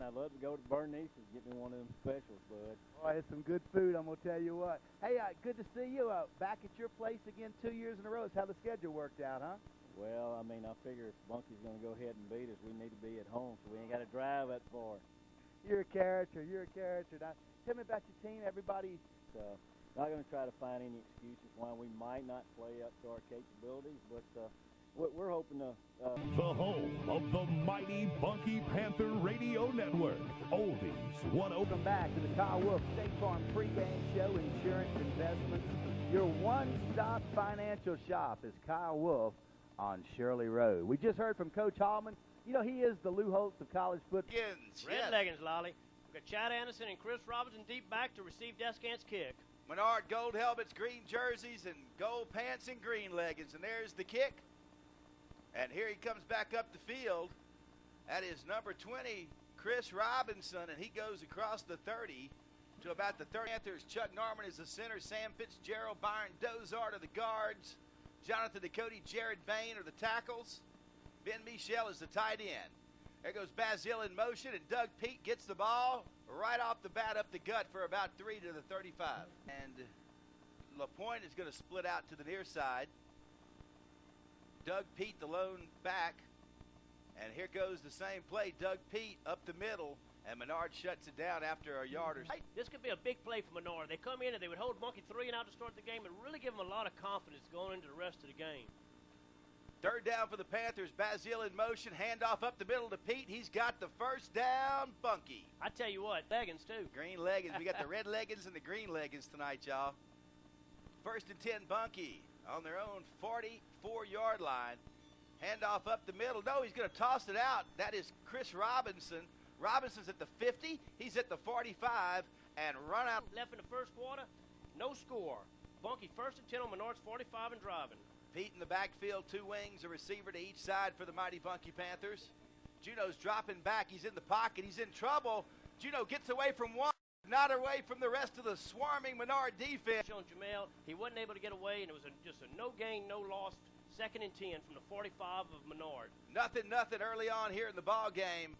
fine. I'd love to go to Bernice's and get me one of them specials, bud. Oh, it's some good food, I'm going to tell you what. Hey, good to see you back at your place again 2 years in a row. Is how the schedule worked out, huh? Well, I mean, I figure if Bunkie's going to go ahead and beat us, we need to be at home, so we ain't got to drive that far. You're a character. You're a character. Now, tell me about your team. Everybody's not going to try to find any excuses why we might not play up to our capabilities, but we're hoping to... The home of the mighty Bunkie Panther Radio Network. Oldies 10. Welcome back to the Kyle Wolf State Farm pregame show, Insurance Investments. Your one-stop financial shop is Kyle Wolf on Shirley Road. We just heard from Coach Hallman. You know, he is the Lou Holtz of college football. Red leggings, Lolly. We've got Chad Anderson and Chris Robinson deep back to receive Descant's kick. Menard gold helmets, green jerseys, and gold pants and green leggings. And there's the kick. And here he comes back up the field. That is number 20, Chris Robinson, and he goes across the 30 to about the 30. Panthers. Chuck Norman is the center. Sam Fitzgerald, Byron Dozart are the guards. Jonathan Ducote, Jared Bain are the tackles. Ben Michel is the tight end. There goes Bazil in motion, and Doug Pete gets the ball right off the bat up the gut for about 3 to the 35. And LaPointe is going to split out to the near side. Doug Pete, the lone back. And here goes the same play. Doug Pete up the middle, and Menard shuts it down after a yard or so. This could be a big play for Menard. They come in and they would hold Bunkie 3 and out to start the game and really give them a lot of confidence going into the rest of the game. Third down for the Panthers. Bazil in motion. Handoff up the middle to Pete. He's got the first down. Bunkie. I tell you what, leggings too. Green leggings. We got the red leggings and the green leggings tonight, y'all. First and 10, Bunkie on their own 44-yard line. Handoff up the middle. No, he's going to toss it out. That is Chris Robinson. Robinson's at the 50. He's at the 45 and run out. Left in the first quarter, no score. Bunkie first and 10 on Menard's 45 and driving. Pete in the backfield, 2 wings, a receiver to each side for the mighty Bunkie Panthers. Juno's dropping back. He's in the pocket. He's in trouble. Juno gets away from one, not away from the rest of the swarming Menard defense. On Jamel, he wasn't able to get away, and it was just a no gain, no loss, 2nd and 10 from the 45 of Menard. Nothing early on here in the ball game.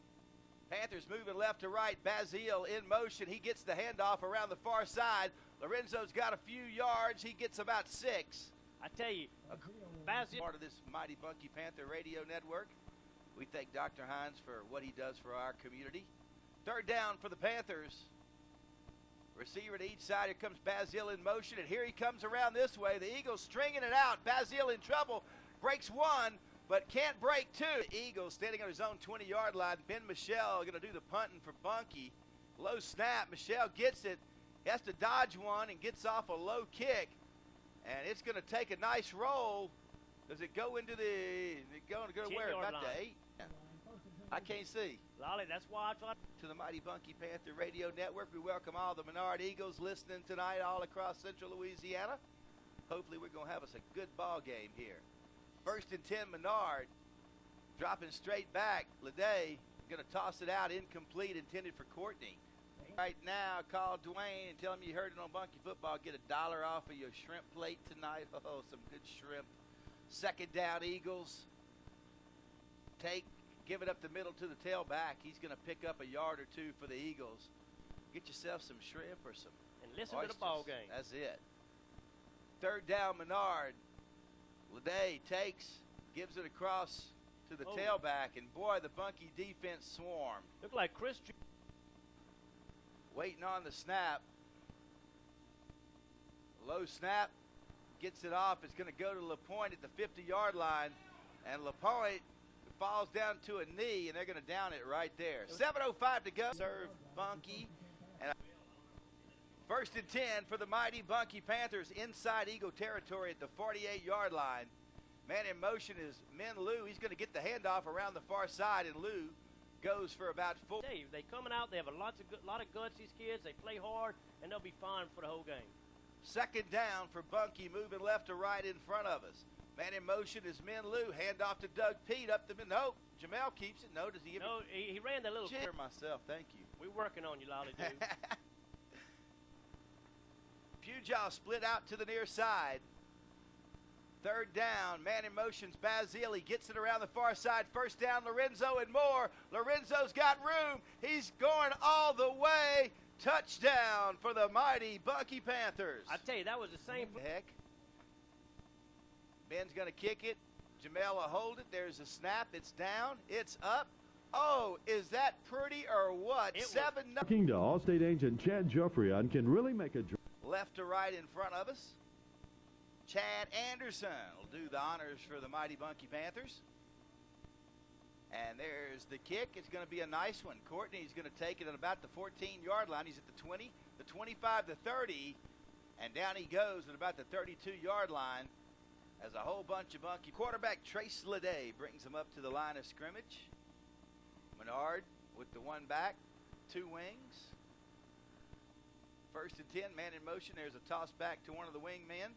Panthers moving left to right. Bazil in motion. He gets the handoff around the far side. Lorenzo's got a few yards. He gets about 6. I tell you, Bazil, part of this mighty Bunkie Panther Radio Network. We thank Dr. Hines for what he does for our community. Third down for the Panthers. Receiver to each side. Here comes Bazil in motion, and here he comes around this way. The Eagles stringing it out. Bazil in trouble. Breaks 1, but can't break 2. Eagles standing on his own 20-yard line. Ben Michel going to do the punting for Bunkie. Low snap. Michel gets it. He has to dodge one and gets off a low kick. And it's going to take a nice roll. Does it go into the – go to where? About the 8? Yeah. I can't see. Lolly, that's why I tried. To the mighty Bunkie Panther Radio Network, we welcome all the Menard Eagles listening tonight all across central Louisiana. Hopefully we're going to have us a good ball game here. First and 10, Menard. Dropping straight back. Leday going to toss it out, incomplete, intended for Courtney. Right now, call Dwayne and tell him you heard it on Bunkie Football. Get $1 off of your shrimp plate tonight. Oh, some good shrimp. Second down, Eagles. Give it up the middle to the tailback. He's going to pick up a yard or 2 for the Eagles. Get yourself some shrimp or some and listen oysters. To the ball game. That's it. Third down, Menard. Leday gives it across to the tailback, and boy, the Bunkie defense swarmed. Looked like Chris. Waiting on the snap. Low snap. Gets it off. It's going to go to LaPointe at the 50-yard line. And LaPointe falls down to a knee, and they're going to down it right there. 7:05 to go. Serve Bunkie. And first and 10 for the mighty Bunkie Panthers inside Eagle territory at the 48-yard line. Man in motion is Min Lou. He's going to get the handoff around the far side, and Lou goes for about 4. They coming out. They have a lot of guts, these kids. They play hard, and they'll be fine for the whole game. Second down for Bunkie, moving left to right in front of us. Man in motion is Min Lou. Handoff to Doug Pete up the middle. No, Jamel keeps it. No, does he give it? No, he ran that little. Myself, thank you. We're working on you, Lolly, dude. Pujow split out to the near side. Third down, man in motion's Bazile. He gets it around the far side. First down, Lorenzo and more. Lorenzo's got room. He's going all the way. Touchdown for the mighty Bunkie Panthers. I tell you, that was the same. Heck. Ben's going to kick it. Jamel will hold it. There's a snap. It's down. It's up. Oh, is that pretty or what? 7-0. Talking to Allstate agent Chad Joffrion can really make a Left to right in front of us. Chad Anderson will do the honors for the mighty Bunkie Panthers. And there's the kick. It's going to be a nice one. Courtney's going to take it at about the 14-yard line. He's at the 20, the 25, the 30, and down he goes at about the 32-yard line as a whole bunch of Bunkie. Quarterback Trace Leday brings him up to the line of scrimmage. Menard with the one back, two wings. First and 10, man in motion. There's a toss back to one of the wing men.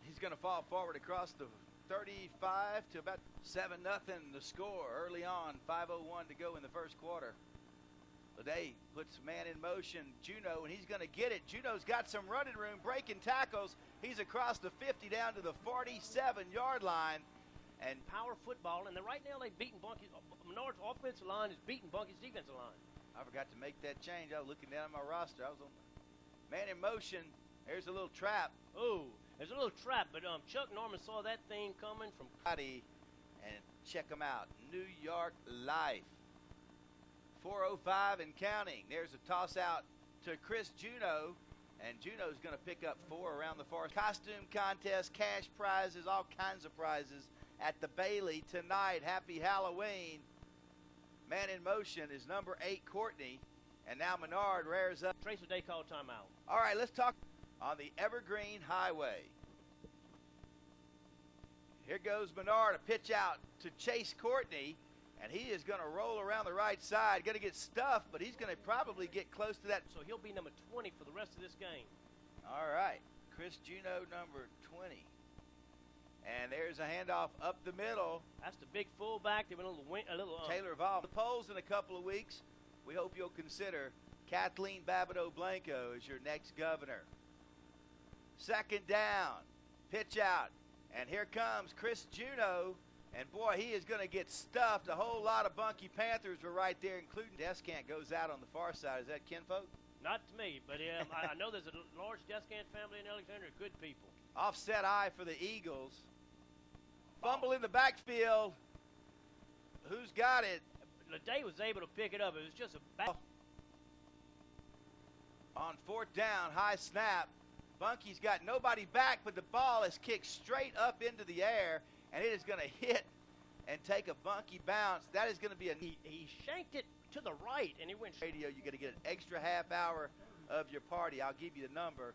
He's going to fall forward across the 35 to about 7-0 the score early on. 5:01 to go in the first quarter. Leday puts man in motion, Juno, and he's going to get it. Juno's got some running room, breaking tackles. He's across the 50 down to the 47-yard line. And Power football, and right now they've beaten Bunkie. Menard's offensive line is beating Bunkie's defensive line. I forgot to make that change. I was looking down at my roster. I was on man in motion. There's a little trap. Oh, there's a little trap, but Chuck Norman saw that thing coming from and check them out. New York Life. 4:05 and counting. There's a toss out to Chris Juno, and Juno's going to pick up 4 around the far. Costume contest, cash prizes, all kinds of prizes at the Bailey tonight. Happy Halloween. Man in motion is number 8, Courtney, and now Menard rears up. Trace Day called timeout. All right, let's talk on the Evergreen Highway. Here goes Menard, a pitch out to Chase Courtney, and he is going to roll around the right side. Going to get stuffed, but he's going to probably get close to that. So he'll be number 20 for the rest of this game. All right, Chris Juno, number 20. And there's a handoff up the middle. That's the big fullback. They went a little Taylor Vaughn. The polls in a couple of weeks. We hope you'll consider Kathleen Babineau Blanco as your next governor. Second down, pitch out, and here comes Chris Juno, and boy, he is going to get stuffed. A whole lot of Bunkie Panthers were right there, including Descant goes out on the far side. Is that kinfolk? Not to me, but I know there's a large Descant family in Alexandria, good people. Offset eye for the Eagles. Fumble in the backfield. Who's got it? Leday was able to pick it up. It was just a back. On fourth down, high snap. Bunkie's got nobody back, but the ball is kicked straight up into the air, and it is going to hit and take a Bunkie bounce. That is going to be a... He shanked it to the right, and he went... Radio, you're going to get an extra half hour of your party. I'll give you the number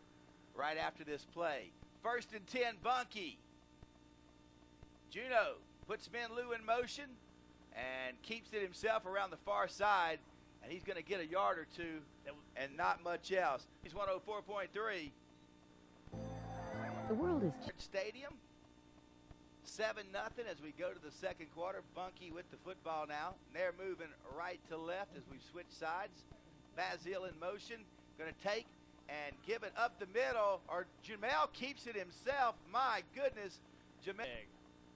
right after this play. First and 10, Bunkie. Juno puts Ben Lou in motion and keeps it himself around the far side, and he's going to get a yard or two and not much else. He's 104.3. The world is Stadium, 7-0 as we go to the second quarter. Bunkie with the football now. They're moving right to left as we switch sides. Bazile in motion, going to take and give it up the middle, or Jamel keeps it himself. My goodness, Jamel.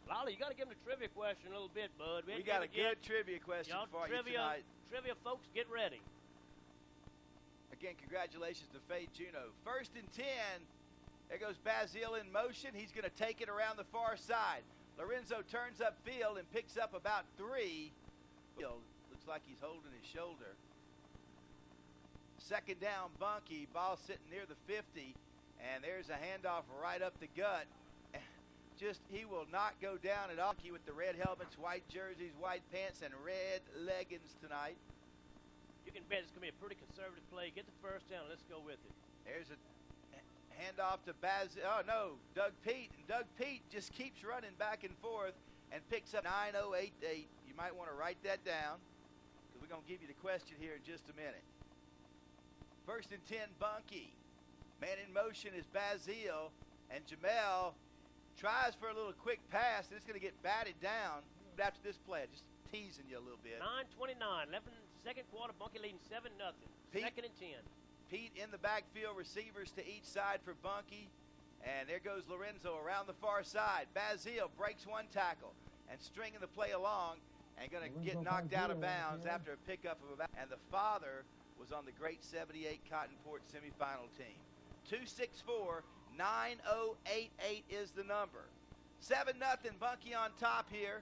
Lolly, you got to give him the trivia question a little bit, bud. We got a good trivia question for you tonight. Trivia folks, get ready. Again, congratulations to Faye Juno. First and 10. There goes Bazile in motion. He's going to take it around the far side. Lorenzo turns upfield and picks up about 3. Looks like he's holding his shoulder. Second down, Bunkie. Ball sitting near the 50. And there's a handoff right up the gut. He will not go down at all. With the red helmets, white jerseys, white pants, and red leggings tonight. You can bet it's going to be a pretty conservative play. Get the first down. Let's go with it. There's a handoff to Doug Pete. And Doug Pete just keeps running back and forth and picks up 9088. You might want to write that down because we're going to give you the question here in just a minute. First and 10, Bunkie. Man in motion is Bazile, and Jamel tries for a little quick pass, and it's going to get batted down after this play. Just teasing you a little bit. 9:29, 11 second quarter, Bunkie leading 7-0. Second and 10. Pete in the backfield, receivers to each side for Bunkie, And there goes Lorenzo around the far side. Bazile breaks one tackle and stringing the play along and going to get knocked out of bounds after a pickup of about. And the father was on the great 78 Cottonport semifinal team. 264-9088 is the number. 7-0 Bunkie on top here.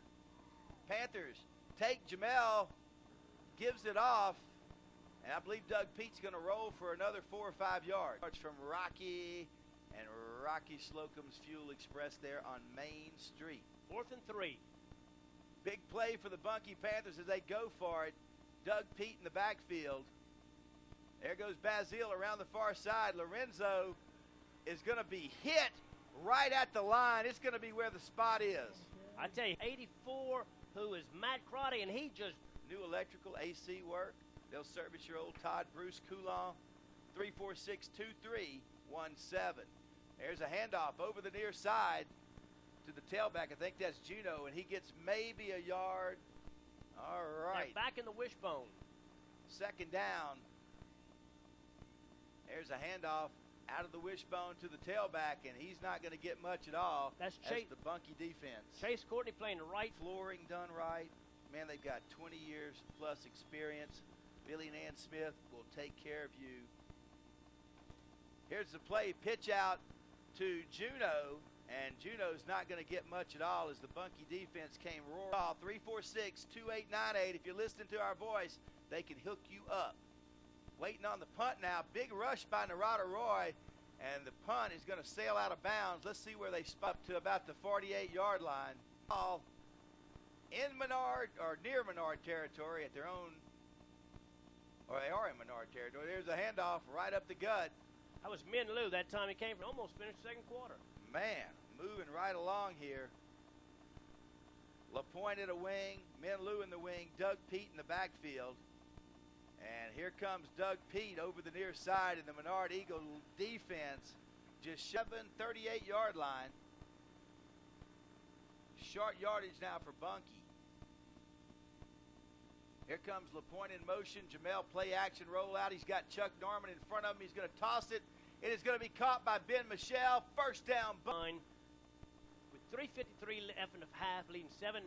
Panthers take Jamel, gives it off, and I believe Doug Pete's going to roll for another 4 or 5 yards. From Rocky and Rocky Slocum's Fuel Express there on Main Street. 4th and 3. Big play for the Bunkie Panthers as they go for it. Doug Pete in the backfield. There goes Bazile around the far side. Lorenzo is going to be hit right at the line. It's going to be where the spot is. I tell you, 84, who is Matt Crotty, and he just... New electrical AC work. They'll service your old Todd Bruce Coulon. 346-2317. There's a handoff over the near side to the tailback. I think that's Juno, and he gets maybe a yard. All right. They're back in the wishbone. 2nd down. There's a handoff out of the wishbone to the tailback, and he's not going to get much at all. That's the Bunkie defense. Chase Courtney playing the right. Flooring done right. Man, they've got 20 years plus experience. Billy and Ann Smith will take care of you. Here's the play, pitch out to Juno, and Juno's not going to get much at all as the Bunkie defense came roaring off. 346-2898. If you listen to our voice, they can hook you up. Waiting on the punt now. Big rush by Narada Roy, and the punt is going to sail out of bounds. Let's see where they spot to about the 48-yard line. Ball in Menard, or near Menard territory at their own, or they are in Menard territory. There's a handoff right up the gut. That was Min Lou that time he came from. Almost finished 2nd quarter. Man, moving right along here. LaPointe at a wing, Min Lou in the wing, Doug Pete in the backfield. And here comes Doug Pete over the near side, and the Menard Eagle defense just shoving 38-yard line. Short yardage now for Bunkie. Here comes LaPointe in motion. Jamel play action rollout. He's got Chuck Norman in front of him. He's going to toss it. It is going to be caught by Ben Michelle. 1st down. With 3:53 left in the half, leading 7-0.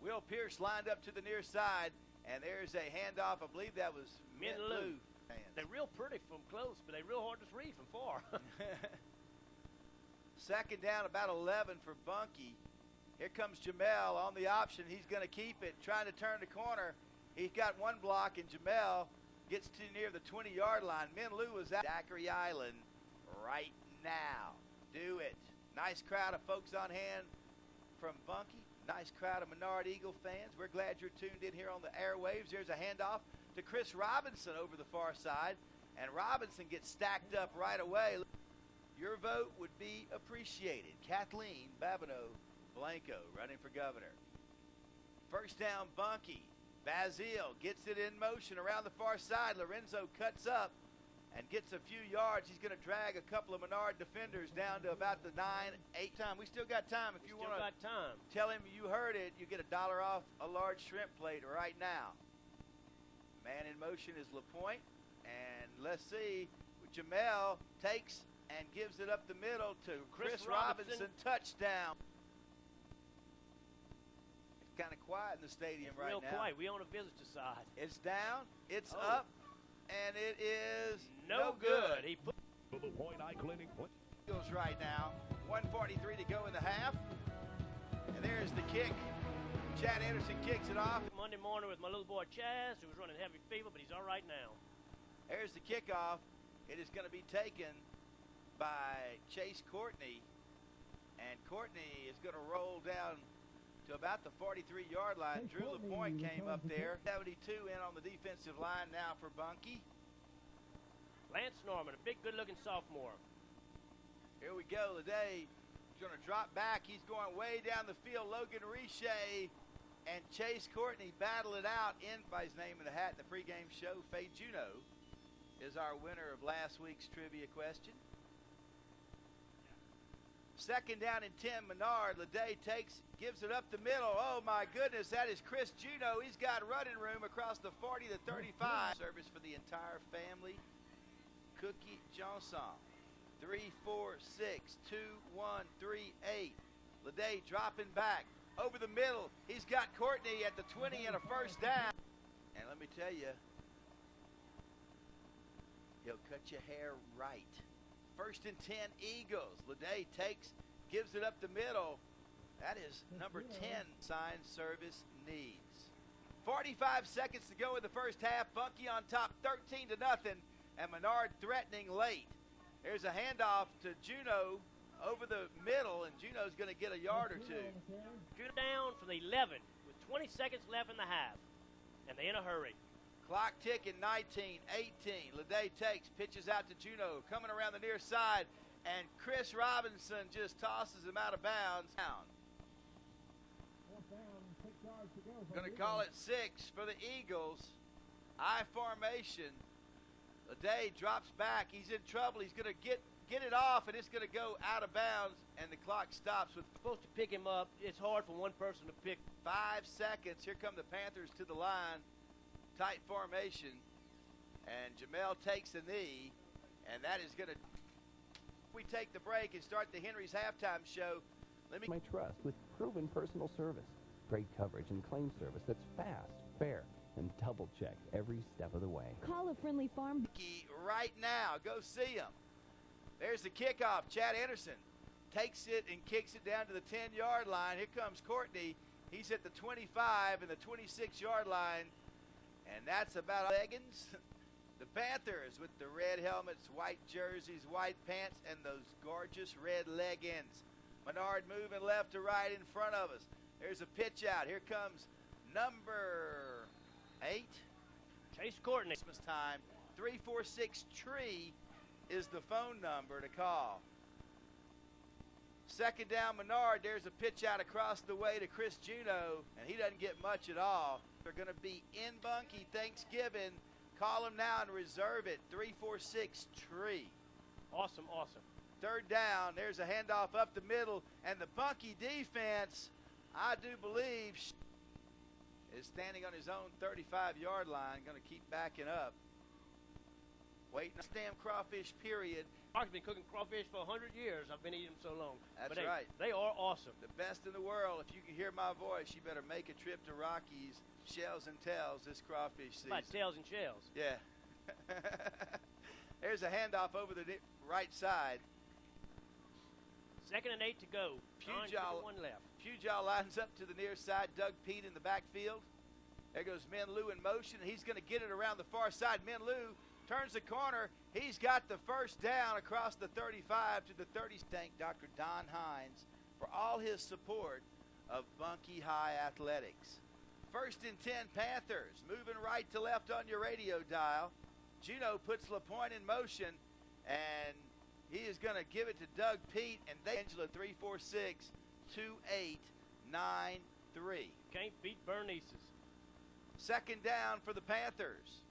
Will Pierce lined up to the near side, and there's a handoff. I believe that was Min Lou. They're real pretty from close, but they're real hard to read from far. 2nd down, about 11 for Bunkie. Here comes Jamel on the option. He's going to keep it, trying to turn the corner. He's got one block, and Jamel gets to near the 20-yard line. Min Lou is at Daiquiri Island right now. Do it. Nice crowd of folks on hand from Bunkie. Nice crowd of Menard Eagle fans. We're glad you're tuned in here on the airwaves. There's a handoff to Chris Robinson over the far side, and Robinson gets stacked up right away. Your vote would be appreciated. Kathleen Babineau Blanco running for governor. 1st down, Bunkie. Bazile gets it in motion around the far side. Lorenzo cuts up and gets a few yards. He's going to drag a couple of Menard defenders down to about the 9-8 time. We still got time. If you want to tell him you heard it, you get $1 off a large shrimp plate right now. Man in motion is LaPointe. And let's see, Jamel takes and gives it up the middle to Chris Robinson. Touchdown. Kind of quiet in the stadium right now. Real quiet. We on a visitor side. It's down. It's up, and it is no good. He put For the Point Eye Clinic. Eagles right now. 1:43 to go in the half, and there's the kick. Chad Anderson kicks it off. Monday morning with my little boy Chaz, who was running heavy fever, but he's all right now. There's the kickoff. It is going to be taken by Chase Courtney, and Courtney is going to roll down to about the 43-yard line. Drew LaPointe came up there. 72 in on the defensive line now for Bunkie. Lance Norman, a big, good-looking sophomore. Here we go. Today, he's going to drop back. He's going way down the field. Logan Riche and Chase Courtney battle it out in by his name in the hat in the pregame show. Faye Juno is our winner of last week's trivia question. 2nd down and 10, Menard. Leday gives it up the middle. Oh, my goodness, that is Chris Juno. He's got running room across the 40 to 35. Service for the entire family. Cookie Johnson. 3, 4, 6, 2, 1, 3, 8. Leday dropping back over the middle. He's got Courtney at the 20 and a first down. And let me tell you, he'll cut your hair right. 1st and 10 Eagles. Leday gives it up the middle. That is number 10 sign service needs. 45 seconds to go in the first half. Bunkie on top 13-0, and Menard threatening late. There's a handoff to Juno over the middle, and Juno's going to get a yard or two. Juno down from the 11 with 20 seconds left in the half, and they in a hurry. Clock ticking, 19, 18. Leday pitches out to Juno, coming around the near side, and Chris Robinson just tosses him out of bounds. Going to call it 6 for the Eagles. I formation. Leday drops back. He's in trouble. He's going to get it off, and it's going to go out of bounds, and the clock stops. With supposed to pick him up. It's hard for one person to pick. 5 seconds. Here come the Panthers to the line. Tight formation, and Jamel takes a knee, and that is going to. We take the break and start the Henry's halftime show. My trust with proven personal service, great coverage and claim service that's fast, fair, and double-checked every step of the way. Call a friendly farm. Right now, go see him. There's the kickoff. Chad Anderson takes it and kicks it down to the 10-yard line. Here comes Courtney. He's at the 25 and the 26-yard line. And that's about Leggins. The Panthers with the red helmets, white jerseys, white pants, and those gorgeous red leggings. Menard moving left to right in front of us. There's a pitch out. Here comes number 8. Chase Courtney. Christmas time. 346 Tree is the phone number to call. 2nd down, Menard. There's a pitch out across the way to Chris Juno, and he doesn't get much at all. They're going to be in Bunkie Thanksgiving. Call him now and reserve it. 346 Tree. Awesome. 3rd down. There's a handoff up the middle, and the Bunkie defense, I do believe, is standing on his own 35-yard line. Going to keep backing up. Waiting on damn crawfish, period. I've been cooking crawfish for 100 years. I've been eating them so long. That's but right. They are awesome. The best in the world. If you can hear my voice, you better make a trip to Rockies, Shells and Tails this crawfish season. About tails and shells. Yeah. There's a handoff over the right side. 2nd and 8 to go. One left. Pujaw lines up to the near side. Doug Pete in the backfield. There goes Menlou in motion. He's going to get it around the far side. Menlou turns the corner. He's got the first down across the 35 to the 30. Thank Dr. Don Hines for all his support of Bunkie High Athletics. 1st and 10 Panthers, moving right to left on your radio dial. Juno puts LaPointe in motion, and he is going to give it to Doug Pete, and they Angela 346 2893. Can't beat Bernice's. 2nd down for the Panthers.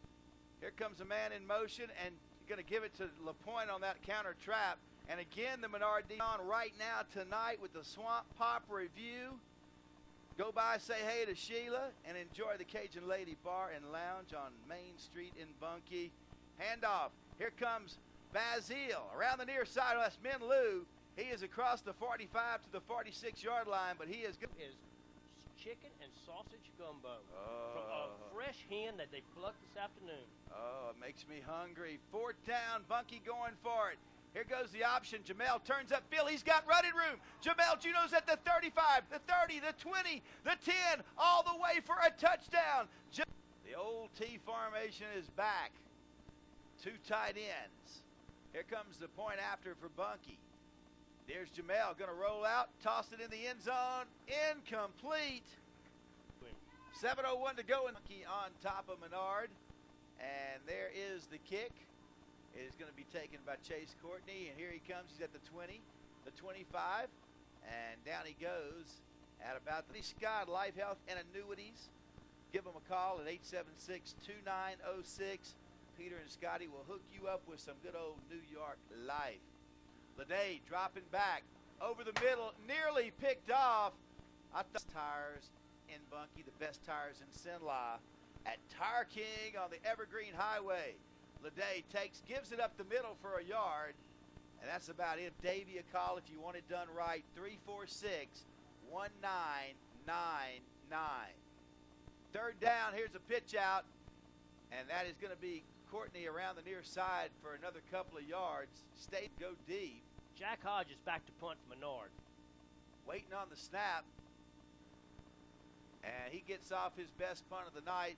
Here comes a man in motion, and you're going to give it to LaPointe on that counter trap. And again, the Menard D on right now tonight with the Swamp Pop review. Go by, say hey to Sheila, and enjoy the Cajun Lady Bar and Lounge on Main Street in Bunkie. Handoff. Here comes Bazile around the near side. That's Menlou. He is across the 45 to the 46-yard line, but he is good. Is chicken and sausage gumbo from a fresh hen that they plucked this afternoon. Oh, it makes me hungry. 4th down, Bunkie going for it. Here goes the option. Jamel turns up field. He's got running room. Jamel Juno's at the 35, the 30, the 20, the 10, all the way for a touchdown. The old T formation is back. 2 tight ends. Here comes the point after for Bunkie. There's Jamel going to roll out, toss it in the end zone. Incomplete. 7:01 to go. Bunkie on top of Menard. And there is the kick. It is going to be taken by Chase Courtney, and here he comes. He's at the 20, the 25, and down he goes at about the Scott Life Health and Annuities. Give them a call at 876-2906. Peter and Scotty will hook you up with some good old New York life. Leday dropping back over the middle, nearly picked off. I thought tires in Bunkie, the best tires in Sinla at Tire King on the Evergreen Highway. Leday gives it up the middle for a yard, And that's about it. Davey, a call if you want it done right. 346-1999. Third down, here's a pitch out. And that is going to be Courtney around the near side for another couple of yards. Stay, go deep. Jack Hodges back to punt for Menard. Waiting on the snap. And he gets off his best punt of the night.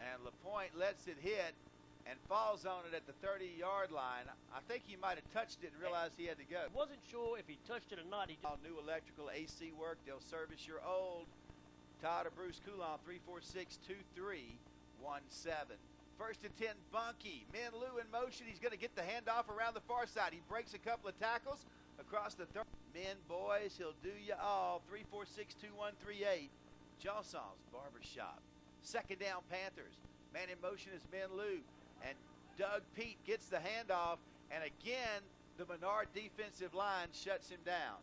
And LaPointe lets it hit and falls on it at the 30-yard line. I think he might have touched it and realized he had to go. Wasn't sure if he touched it or not. All new electrical AC work. They'll service your old. Todd or Bruce Coulon, 346-2317. First and 10, Bunkie. Menard in motion. He's going to get the handoff around the far side. He breaks a couple of tackles across the third. Men, boys, he'll do you all. 346-2138. Johnson's Barbershop. Second down, Panthers. Man in motion is Menard. And Doug Pete gets the handoff. And again, the Menard defensive line shuts him down.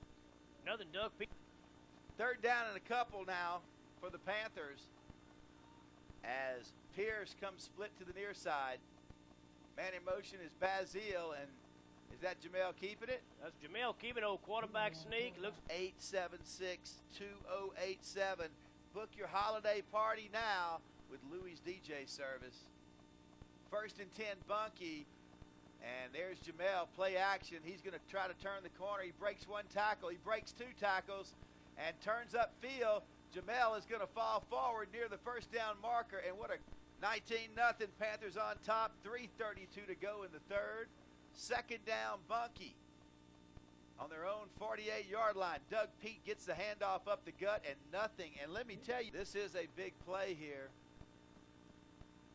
Another Doug Pete. Third down and a couple now for the Panthers as Pierce comes split to the near side. Man in motion is Bazile, and is that Jamel keeping it? That's Jamel keeping old quarterback sneak. Looks 876-2087. Book your holiday party now with Louis' DJ service. First and 10, Bunkie. And there's Jamel, play action. He's going to try to turn the corner. He breaks one tackle. He breaks two tackles and turns upfield. Jamel is going to fall forward near the first down marker. And what a 19-0 Panthers on top. 3:32 to go in the third. Second down, Bunkie on their own 48-yard line. Doug Pete gets the handoff up the gut and nothing. And let me tell you, this is a big play here.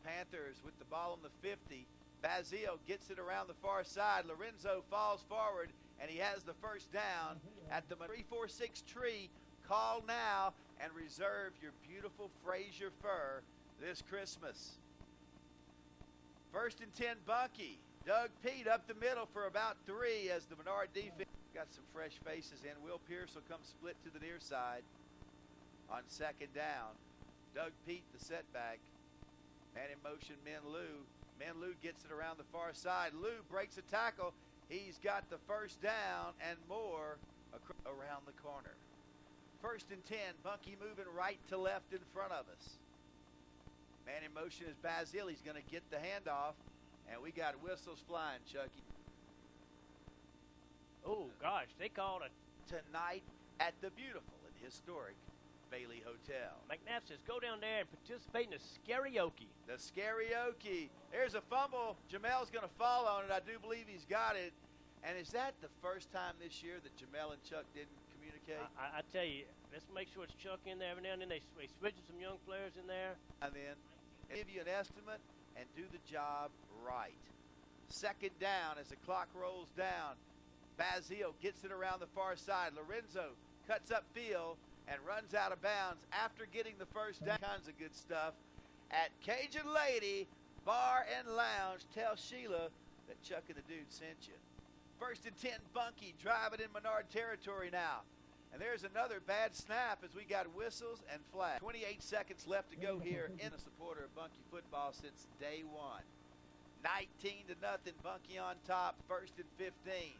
Panthers with the ball on the 50. Bazile gets it around the far side. Lorenzo falls forward, and he has the first down at the 346 tree. Call now and reserve your beautiful Frazier fur this Christmas. First and 10, Bunkie. Doug Pete up the middle for about 3 as the Menard defense got some fresh faces in. Will Pierce will come split to the near side on second down. Doug Pete, the setback. Man in motion, Menard. Menard gets it around the far side. Lou breaks a tackle. He's got the first down and more around the corner. First and 10, Bunkie moving right to left in front of us. Man in motion is Bazile. He's going to get the handoff, and we got whistles flying, Chucky. Oh, gosh, they called it. Tonight at the beautiful and historic Bailey Hotel. McNabb says go down there and participate in the Scarioke. The Scarioke. There's a fumble. Jamel's going to fall on it. I do believe he's got it. And is that the first time this year that Jamel and Chuck didn't communicate? I tell you, let's make sure it's Chuck in there every now and then. They switching some young players in there. And then give you an estimate and do the job right. Second down as the clock rolls down. Bazile gets it around the far side. Lorenzo cuts upfield and runs out of bounds after getting the first down. Kinds of good stuff at Cajun Lady Bar and Lounge. Tell Sheila that Chuck and the dude sent you. First and 10, Bunkie driving in Menard territory now. And there's another bad snap as we got whistles and flags. 28 seconds left to go here. In a supporter of Bunkie football since day one. 19-0, Bunkie on top. First and 15.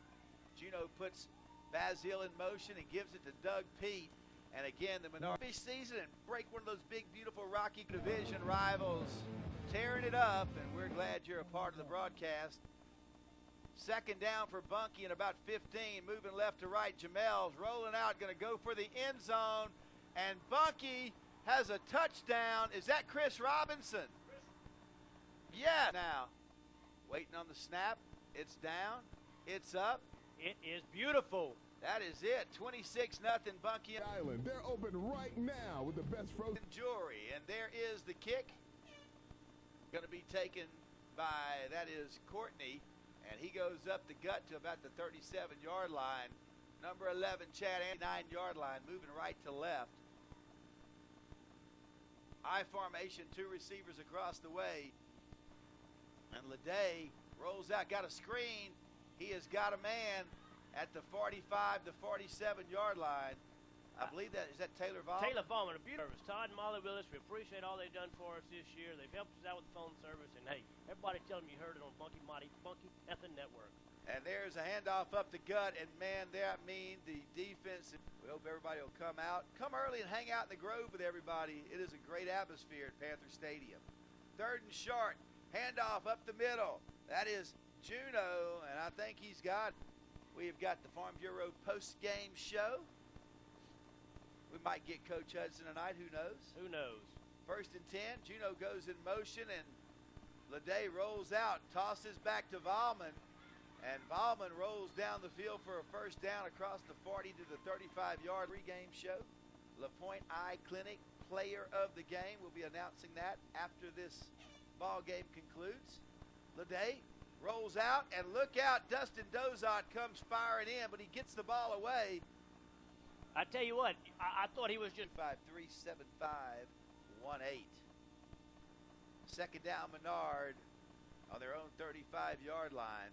Juno puts Bazile in motion and gives it to Doug Pete. And again, the Menard season and break one of those big, beautiful Rocky Division rivals. Tearing it up, and we're glad you're a part of the broadcast. Second down for Bunkie in about 15. Moving left to right. Jamel's rolling out, going to go for the end zone. And Bunkie has a touchdown. Is that Chris Robinson? Yeah. Now, waiting on the snap. It's down. It's up. It is beautiful. That is it. 26-0 Bunkie Island. They're open right now with the best frozen jewelry. And there is the kick. Going to be taken by, that is Courtney. And he goes up the gut to about the 37-yard line. Number 11, Chad, 9-yard line, moving right to left. I formation, 2 receivers across the way. And Leday rolls out, got a screen. He has got a man at the 45 to 47-yard line. I believe that is that Taylor Vaughn. Taylor Vaughn, a beautiful service. Todd and Molly Willis, we appreciate all they've done for us this year. They've helped us out with the phone service, and hey, everybody tell them you heard it on Bunkie Panther Network. And there's a handoff up the gut, and man, that means the defense. We hope everybody will come out. Come early and hang out in the Grove with everybody. It is a great atmosphere at Panther Stadium. 3rd and short, handoff up the middle. That is Juno, and I think he's got. We've got the Farm Bureau post-game show. We might get Coach Hudson tonight. Who knows? Who knows? 1st and 10. Juno goes in motion, and Leday rolls out, tosses back to Valman. And Valman rolls down the field for a 1st down across the 40 to the 35-yard pregame show. LaPointe Eye Clinic player of the game. We'll be announcing that after this ball game concludes. Leday rolls out, and look out, Dustin Dozot comes firing in, but he gets the ball away. I tell you what, I thought he was just 5-3-7-5-1-8. 2nd down, Menard on their own 35-yard line.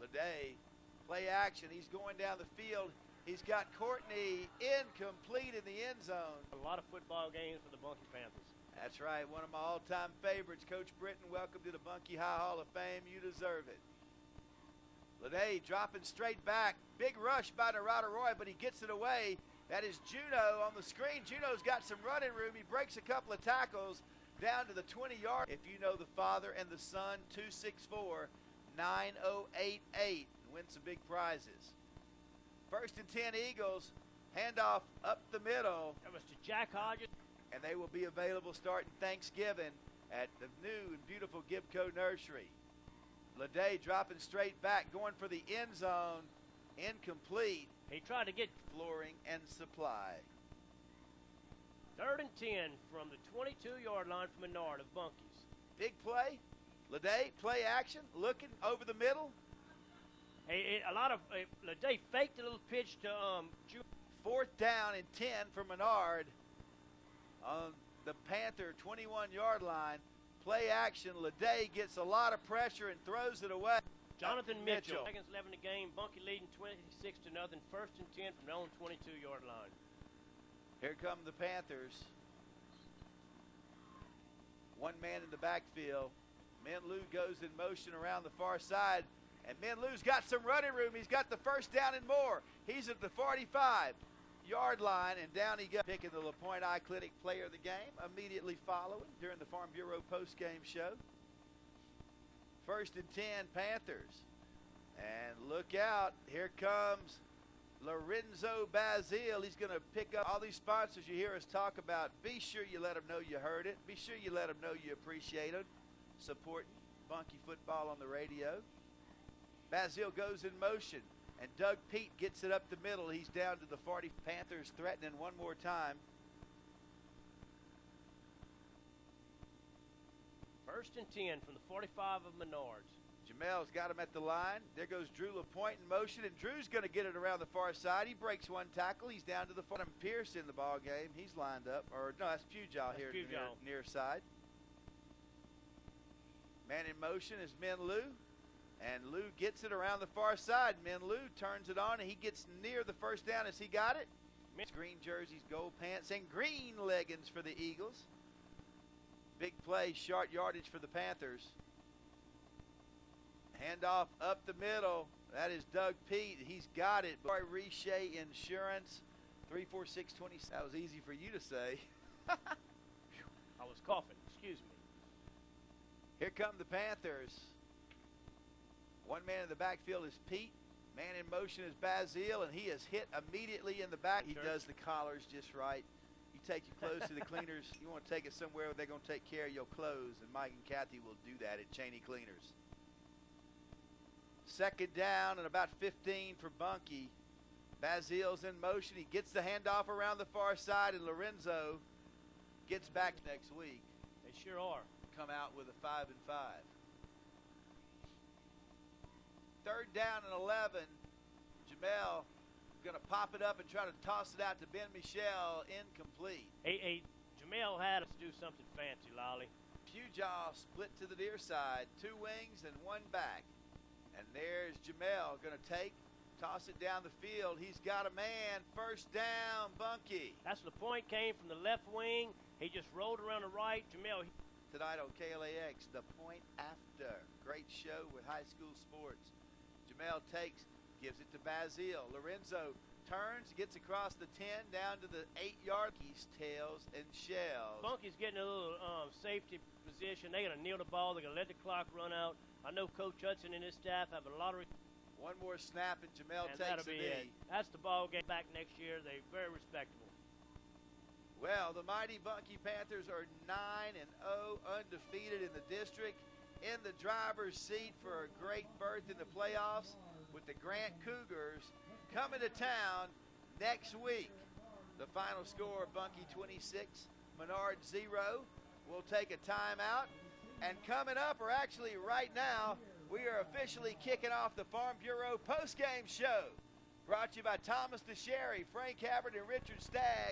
Leday, play action. He's going down the field. He's got Courtney incomplete in the end zone. a lot of football games for the Bunkie Panthers. That's right, one of my all-time favorites. Coach Britton, welcome to the Bunkie High Hall of Fame. You deserve it. Leday dropping straight back. Big rush by Narada Roy, but he gets it away. That is Juno on the screen. Juno's got some running room. He breaks a couple of tackles down to the 20-yard. If you know the father and the son, 264-9088, and win some big prizes. 1st and 10 Eagles. Handoff up the middle. That was to Jack Hodges. And they will be available starting Thanksgiving at the new and beautiful Gibco Nursery. Leday dropping straight back, going for the end zone. Incomplete. He tried to get Flooring and Supply. 3rd and 10 from the 22-yard line from Menard of Bunkies. Big play. Leday, play action, looking over the middle. Leday faked a little pitch to Juno. 4th down and 10 for Menard on the Panther 21-yard line. Play action. Leday gets a lot of pressure and throws it away. Jonathan Mitchell. Seconds 11 in the game. Bunkie leading 26-0. 1st and 10 from their own 22-yard line. Here come the Panthers. One man in the backfield. Menlou goes in motion around the far side. And Menlou's got some running room. He's got the 1st down and more. He's at the 45-yard line, and down he goes. Picking the LaPointe Eye Clinic player of the game immediately following during the Farm Bureau post-game show. 1st and 10 Panthers. And look out. Here comes Lorenzo Bazile. He's going to pick up all these sponsors you hear us talk about. Be sure you let them know you heard it. Be sure you let them know you appreciate it. Supporting Bunkie football on the radio. Bazile goes in motion, and Doug Pete gets it up the middle. He's down to the 40. Panthers threatening one more time. 1st and 10 from the 45 of Menards. Jamel's got him at the line. There goes Drew LaPointe in motion, and Drew's going to get it around the far side. He breaks one tackle. He's down to the 40. Pierce in the ball game. He's lined up. Or no, that's Pujow here near side. Man in motion is Menlou. And Lou gets it around the far side. Menlou turns it on, and he gets near the 1st down. Has he got it? Green jerseys, gold pants, and green leggings for the Eagles. Big play, short yardage for the Panthers. Handoff up the middle. That is Doug Pete. He's got it. Roy Riche Insurance, 34620. That was easy for you to say. I was coughing. Excuse me. Here come the Panthers. One man in the backfield is Pete. Man in motion is Bazile, and he is hit immediately in the back. He does the collars just right. You take your clothes to the cleaners. You want to take it somewhere where they're going to take care of your clothes, and Mike and Kathy will do that at Cheney Cleaners. 2nd down and about 15 for Bunkie. Bazile's in motion. He gets the handoff around the far side, and Lorenzo gets back next week. They sure are. Come out with a 5 and 5. 3rd down and 11. Jamel going to pop it up and try to toss it out to Ben Michel. Incomplete. Jamel had us do something fancy, Lolly. Pujow split to the near side. 2 wings and 1 back. And there's Jamel going to take, Toss it down the field. He's got a man. First down, Bunkie. That's the point came from the left wing. He just rolled around the right. Jamel. Tonight on KLAX, The Point After. Great show with high school sports. Jamel takes, gives it to Bazile. Lorenzo turns, gets across the 10, down to the 8-yard. He's tails and shells. Bunkie's getting a little safety position. They're going to kneel the ball. They're going to let the clock run out. I know Coach Hudson and his staff have a lot of... One more snap, and Jamel takes that'll a be knee. it. That's the ball game back next year. They're very respectable. Well, the mighty Bunkie Panthers are 9-0, undefeated in the district, in the driver's seat for a great berth in the playoffs, with the Grant Cougars coming to town next week. The final score, Bunkie 26, Menard 0. We'll take a timeout. And coming up, or actually right now, we are officially kicking off the Farm Bureau postgame show. Brought to you by Thomas DeSherry, Frank Havard, and Richard Stagg.